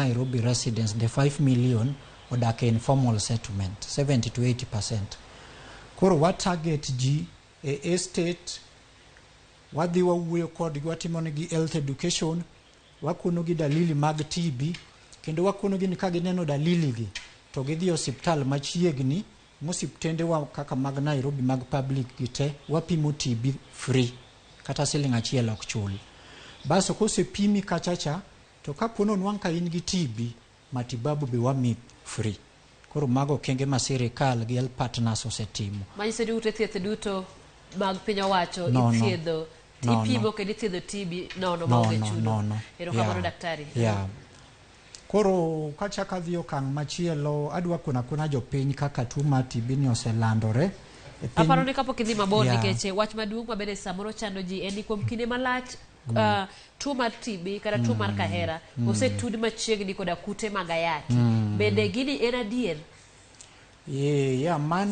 Nairobi residents, the 5 million, odak e informal settlement, 70 to 80%. Koro what target ji estate, wadhi wawuoyo kodgi, watimonegi health education, wakonogi dalili mag TB, kendo wakonogi ni ka gineno dalili gi, to gidhi osiptal machiegni, mosiptende wa kaka mag Nairobi mag public gite, wapimo TB free, kata siling achiel ok chul. Baso kosepimi kachacha, to kapono nwang' ka in gi TB, matibabu be wami free. Koro mago kenge ma sirikal gi health partners osetimo. Manyiso ni ute thieth duto mag piny owacho ithiedho ipimo kendo ithiedho TB nono maonge chudo. Erokamano daktari. Koro kachaka dhi okang' machielo, adwa kuna jopiny kaka tuo mar TB ni oselandore. Aparo ni kapok idhi mabor nikech wach maduong' mabende samoro chando ji en ni kuom kinde malach tuo mar TB kata tuo mar kahera osetud machiegni koda kute mag ayaki. Bende gini en adier? Man